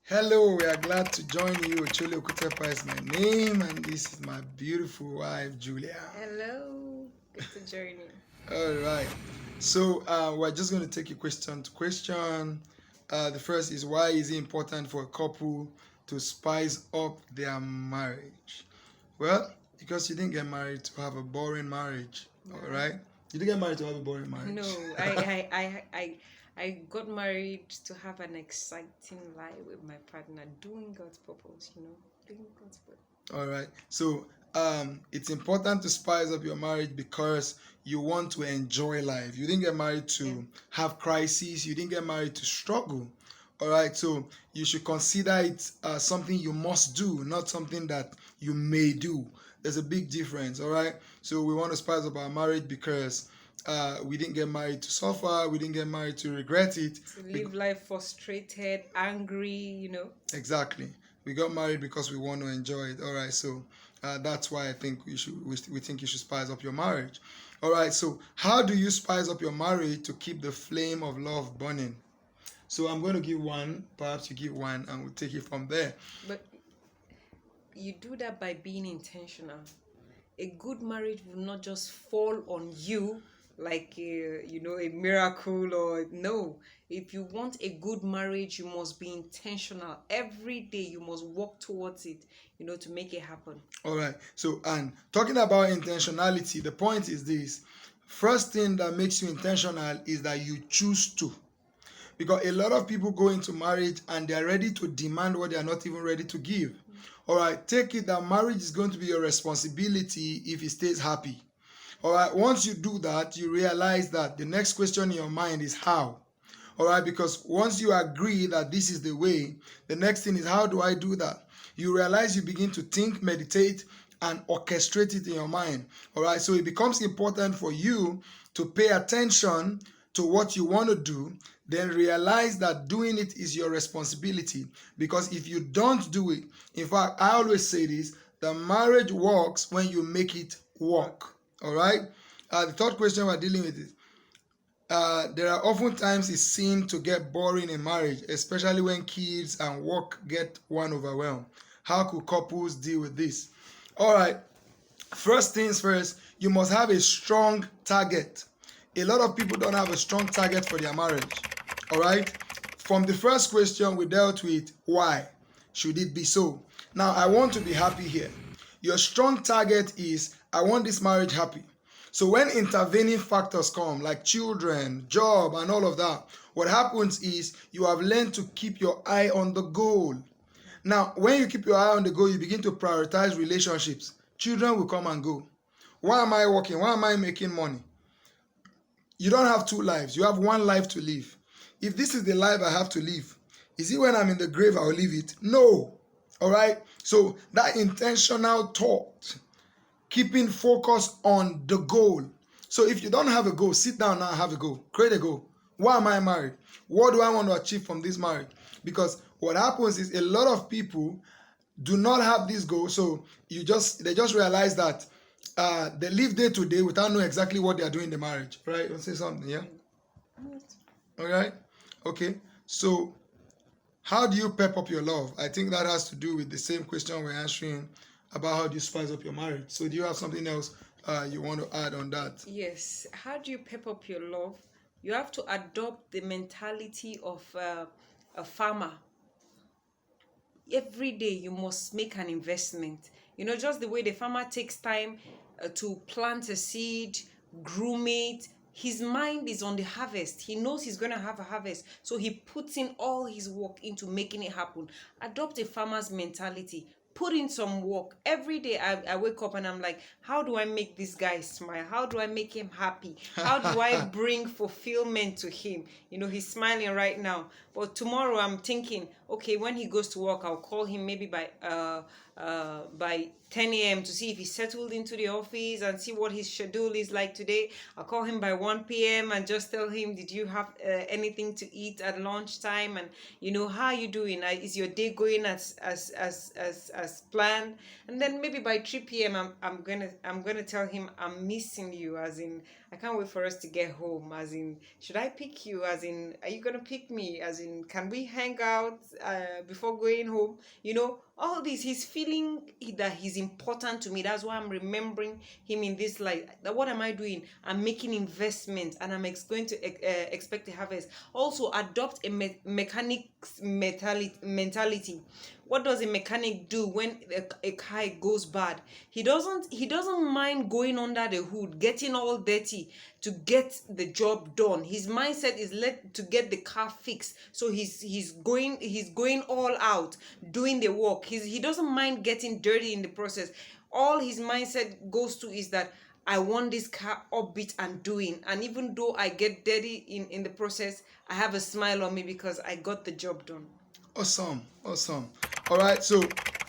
Hello, we are glad to join you. Chole Okutepa is my name, and this is my beautiful wife, Julia. Hello, good to join you. All right. So, we're just going to take a question to question. The first is, why is it important for a couple to spice up their marriage? Well, because you didn't get married to have a boring marriage. No. All right. You didn't get married to have a boring marriage. No, I got married to have an exciting life with my partner, doing God's purpose. Doing God's purpose. All right. So it's important to spice up your marriage because you want to enjoy life. You didn't get married to have crises. You didn't get married to struggle. All right. So you should consider it something you must do, not something that you may do. There's a big difference. All right. So we want to spice up our marriage because we didn't get married to suffer. We didn't get married to regret it. To live life frustrated, angry. Exactly. We got married because we want to enjoy it. All right. So that's why I think we think you should spice up your marriage. All right. So how do you spice up your marriage to keep the flame of love burning? So I'm going to give one. Perhaps you give one, and we'll take it from there. But you do that by being intentional. A good marriage will not just fall on you like a miracle. Or no, if you want a good marriage, you must be intentional every day. You must work towards it, to make it happen. All right. So, and talking about intentionality, the point is this: first thing that makes you intentional is that you choose to. Because a lot of people go into marriage and they are ready to demand what they are not even ready to give. All right, take it that marriage is going to be your responsibility if it stays happy. All right, once you do that, you realize that the next question in your mind is how. All right, because once you agree that this is the way, the next thing is, how do I do that? You realize you begin to think, meditate, and orchestrate it in your mind. All right, so it becomes important for you to pay attention to what you want to do, then realize that doing it is your responsibility. Because if you don't do it, in fact, I always say this, the marriage works when you make it work. All right. The third question we're dealing with is, there are often times it seems to get boring in marriage, especially when kids and work get one overwhelmed. How could couples deal with this? All right. First things first, you must have a strong target. A lot of people don't have a strong target for their marriage. All right. From the first question, we dealt with why should it be so. Now, I want to be happy here. Your strong target is, I want this marriage happy. So when intervening factors come, like children, job, and all of that, what happens is you have learned to keep your eye on the goal. Now, when you keep your eye on the goal, you begin to prioritize relationships. Children will come and go. Why am I working? Why am I making money? You don't have two lives. You have one life to live. If this is the life I have to live, is it when I'm in the grave I'll leave it? No. All right. So that intentional thought, keeping focus on the goal. So if you don't have a goal, sit down now and have a goal. Create a goal. Why am I married? What do I want to achieve from this marriage? Because what happens is a lot of people do not have this goal. So they just realize that they live day to day without knowing exactly what they are doing in the marriage. Right? You say something, yeah? All right. Okay. So how do you pep up your love? I think that has to do with the same question we're answering about how do you spice up your marriage. So do you have something else you want to add on that? Yes. How do you pep up your love? You have to adopt the mentality of a farmer. Every day you must make an investment. Just the way the farmer takes time to plant a seed, groom it. His mind is on the harvest. He knows he's going to have a harvest. So he puts in all his work into making it happen. Adopt a farmer's mentality. Put in some work. Every day I wake up and I'm like, how do I make this guy smile? How do I make him happy? How do I bring fulfillment to him? He's smiling right now. But tomorrow I'm thinking, okay, when he goes to work, I'll call him maybe by 10 a.m. to see if he's settled into the office and see what his schedule is like today. I'll call him by 1 p.m. and just tell him, did you have anything to eat at lunchtime? And how are you doing? Is your day going as planned? And then maybe by 3 p.m. I'm gonna tell him I'm missing you, as in I can't wait for us to get home, as in should I pick you, as in are you gonna pick me, as in can we hang out before going home. All this, he's feeling that he's important to me. That's why I'm remembering him in this light. That what am I doing? I'm making investment, and I'm going to expect a harvest. Also, adopt a mechanic's mentality. What does a mechanic do when a car goes bad? He doesn't mind going under the hood, getting all dirty to get the job done. His mindset is to get the car fixed. So he's going all out doing the work. He doesn't mind getting dirty in the process. All his mindset goes to is that I want this car upbeat and doing. And even though I get dirty in the process, I have a smile on me because I got the job done. Awesome. All right, so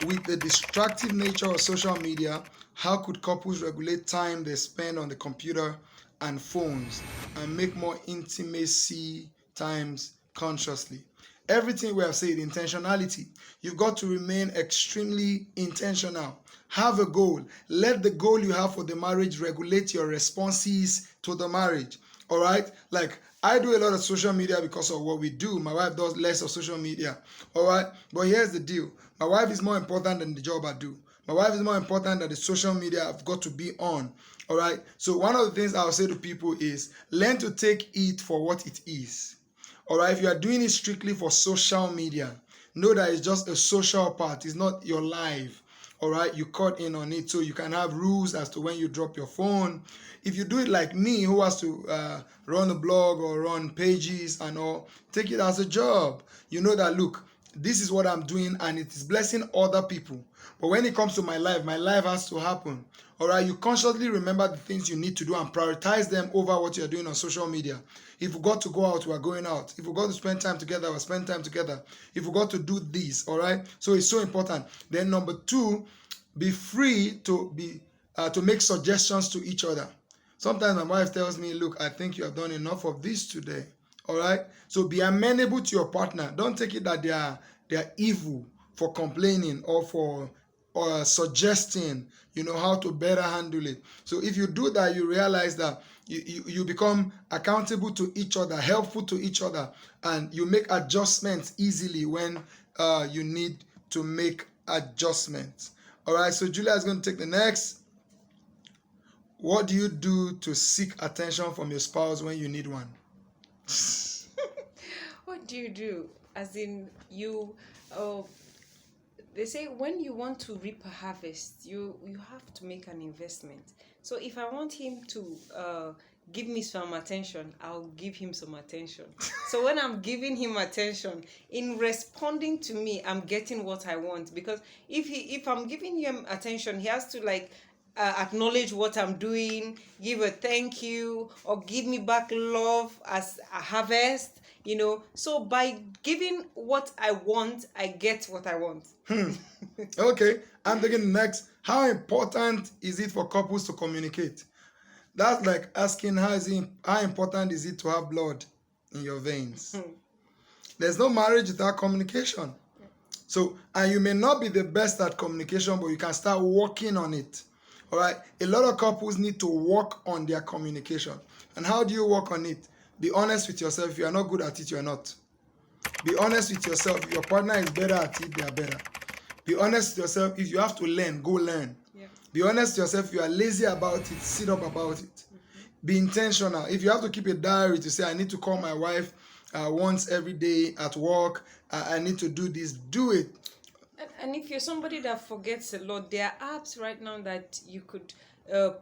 with the distractive nature of social media, how could couples regulate time they spend on the computer and phones and make more intimacy times consciously? Everything we have said, intentionality. You've got to remain extremely intentional. Have a goal. Let the goal you have for the marriage regulate your responses to the marriage. All right, like I do a lot of social media because of what we do. My wife does less of social media. All right, but here's the deal. My wife is more important than the job I do. My wife is more important than the social media I've got to be on. All right, so one of the things I'll say to people is learn to take it for what it is. All right, if you are doing it strictly for social media, know that it's just a social part. It's not your life. All right, you cut in on it, so you can have rules as to when you drop your phone. If you do it like me, who has to run a blog or run pages and all, take it as a job. You know that, look, this is what I'm doing and it is blessing other people. But when it comes to my life has to happen. All right, you consciously remember the things you need to do and prioritize them over what you're doing on social media. If we got to go out, we're going out. If we got to spend time together, we'll spend time together. If we got to do this, all right? So it's so important. Then number 2, be free to make suggestions to each other. Sometimes my wife tells me, look, I think you have done enough of this today. All right? So be amenable to your partner. Don't take it that they are evil for complaining or suggesting, how to better handle it. So if you do that, you realize that you become accountable to each other, helpful to each other, and you make adjustments easily when you need to make adjustments. All right, so Julia is going to take the next. What do you do to seek attention from your spouse when you need one? What do you do? As in, they say when you want to reap a harvest, you have to make an investment. So if I want him to give me some attention, I'll give him some attention. So when I'm giving him attention, in responding to me, I'm getting what I want. Because if I'm giving him attention, he has to acknowledge what I'm doing, give a thank you, or give me back love as a harvest. So by giving what I want, I get what I want. Okay, I'm taking the next. How important is it for couples to communicate? That's like asking how important is it to have blood in your veins? There's no marriage without communication. So, and you may not be the best at communication, but you can start working on it. All right, a lot of couples need to work on their communication. And how do you work on it? Be honest with yourself. If you are not good at it, you are not. Be honest with yourself. If your partner is better at it, they are better. Be honest with yourself. If you have to learn, go learn. Yeah. Be honest with yourself. If you are lazy about it, sit up about it. Mm-hmm. Be intentional. If you have to keep a diary to say, I need to call my wife once every day at work, I need to do this, do it. And if you're somebody that forgets a lot, there are apps right now that you could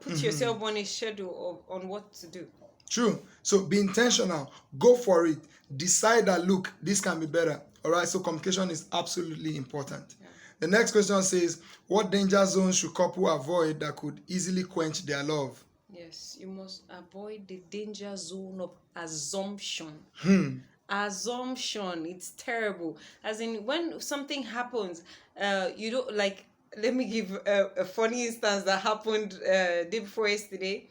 put yourself on a schedule on what to do. True. So be intentional. Go for it. Decide that, look, this can be better. All right. So communication is absolutely important. Yeah. The next question says, what danger zones should couple avoid that could easily quench their love? Yes, you must avoid the danger zone of assumption. Assumption, it's terrible. As in, when something happens, you don't let me give a funny instance that happened day before yesterday.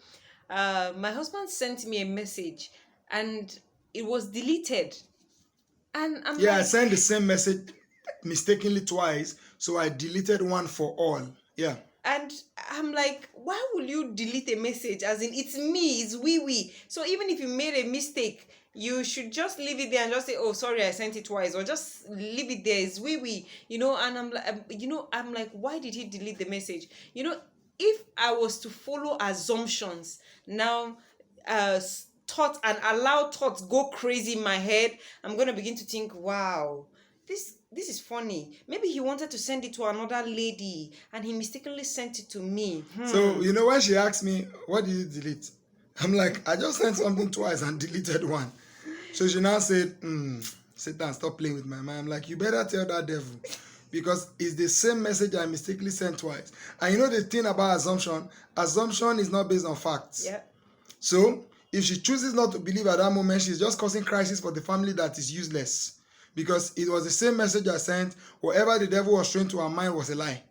My husband sent me a message and it was deleted. And I sent the same message mistakenly twice, so I deleted one for all. Yeah. And I'm like, why will you delete a message? As in, it's me, it's we. So even if you made a mistake, you should just leave it there and just say, "Oh, sorry, I sent it twice," or just leave it there. It's we, And I'm like, I'm like, why did he delete the message? If I was to follow assumptions now, thought and allow thoughts go crazy in my head, I'm gonna begin to think, wow, this is funny. Maybe he wanted to send it to another lady and he mistakenly sent it to me. So, when she asked me, what did you delete? I'm like, I just sent something twice and deleted one. So she now said, Satan, stop playing with my mind. I'm like, you better tell that devil. Because it's the same message I mistakenly sent twice. And the thing about assumption is not based on facts. Yeah. So, if she chooses not to believe at that moment, she's just causing crisis for the family that is useless. Because it was the same message I sent. Whatever the devil was throwing to her mind was a lie.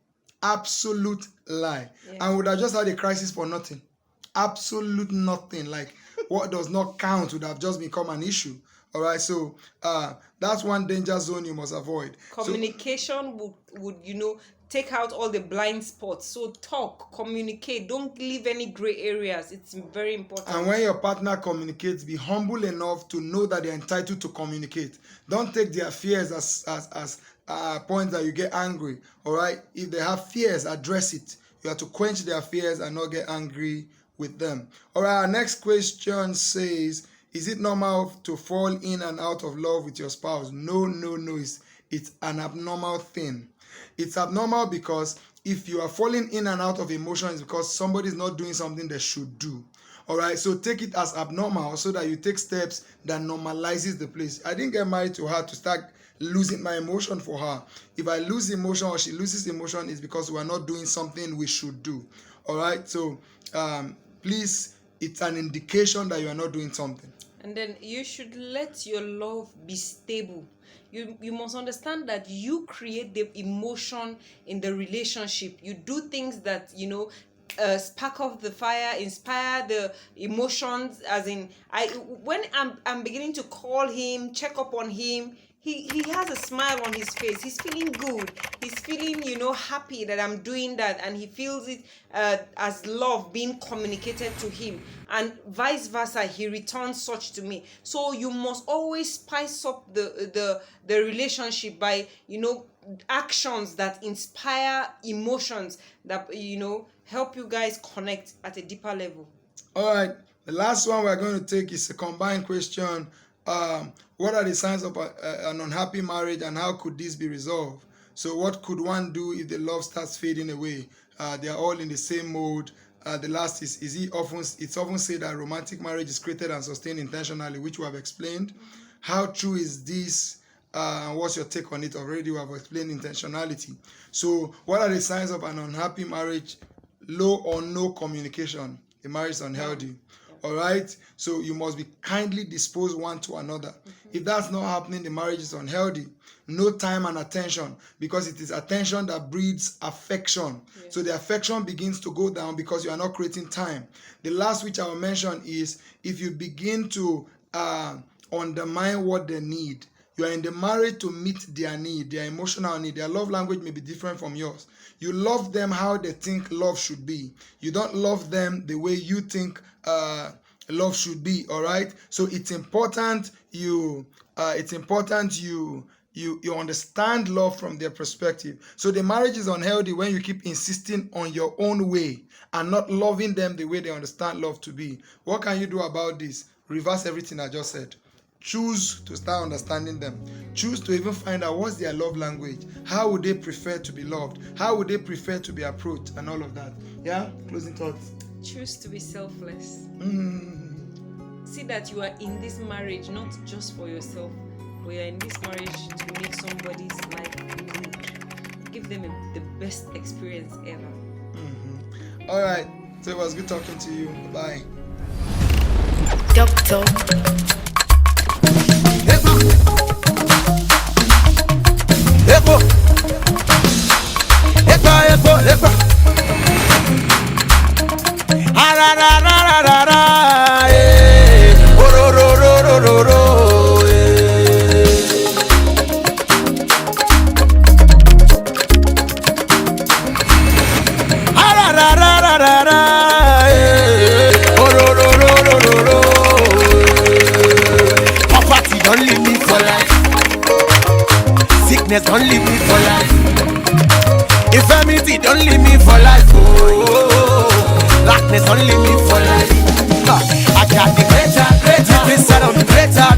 Absolute lie. Yeah. And would have just had a crisis for nothing. Absolute nothing. Like, what does not count would have just become an issue. All right, so that's one danger zone you must avoid. Communication would take out all the blind spots. So talk, communicate, don't leave any gray areas. It's very important. And when your partner communicates, be humble enough to know that they're entitled to communicate. Don't take their fears as points that you get angry. All right, if they have fears, address it. You have to quench their fears and not get angry with them. All right, our next question says, is it normal to fall in and out of love with your spouse? No. It's an abnormal thing. It's abnormal because if you are falling in and out of emotion, it's because somebody is not doing something they should do. All right, so take it as abnormal so that you take steps that normalizes the place. I didn't get married to her to start losing my emotion for her. If I lose emotion or she loses emotion, it's because we are not doing something we should do. All right, so please, it's an indication that you are not doing something. And then you should let your love be stable. You must understand that you create the emotion in the relationship. You do things that spark off the fire, inspire the emotions. As in, when I'm beginning to call him, check up on him, he has a smile on his face. He's feeling good. He's feeling happy that I'm doing that, and he feels it as love being communicated to him, and vice versa. He returns such to me. So you must always spice up the relationship by actions that inspire emotions that help you guys connect at a deeper level. All right, the last one we're going to take is a combined question. What are the signs of an unhappy marriage, and how could this be resolved? So what could one do if the love starts fading away? They are all in the same mode. The last is it's often said that romantic marriage is created and sustained intentionally, which we have explained. How true is this? What's your take on it? Already we have explained intentionality. So what are the signs of an unhappy marriage? Low or no communication. The marriage is unhealthy. All right, so you must be kindly disposed one to another. If that's not happening, the marriage is unhealthy. No time and attention, because it is attention that breeds affection. So the affection begins to go down because you are not creating time. The last which I will mention is if you begin to undermine what they need. You are in the marriage to meet their need, their emotional need. Their love language may be different from yours. You love them how they think love should be. You don't love them the way you think love should be. All right. So it's important you understand love from their perspective. So the marriage is unhealthy when you keep insisting on your own way and not loving them the way they understand love to be. What can you do about this? Reverse everything I just said. Choose to start understanding them. Choose to even find out what's their love language. How would they prefer to be loved? How would they prefer to be approached? And all of that. Yeah? Closing thoughts. Choose to be selfless. See that you are in this marriage not just for yourself, but you're in this marriage to make somebody's life good. Give them the best experience ever. All right. So it was good talking to you. Bye. Doctor. Darkness don't leave me for life. Infirmity don't leave me for life. Oh, darkness don't leave me for life. I got the greater, greater. Deep inside of me, greater,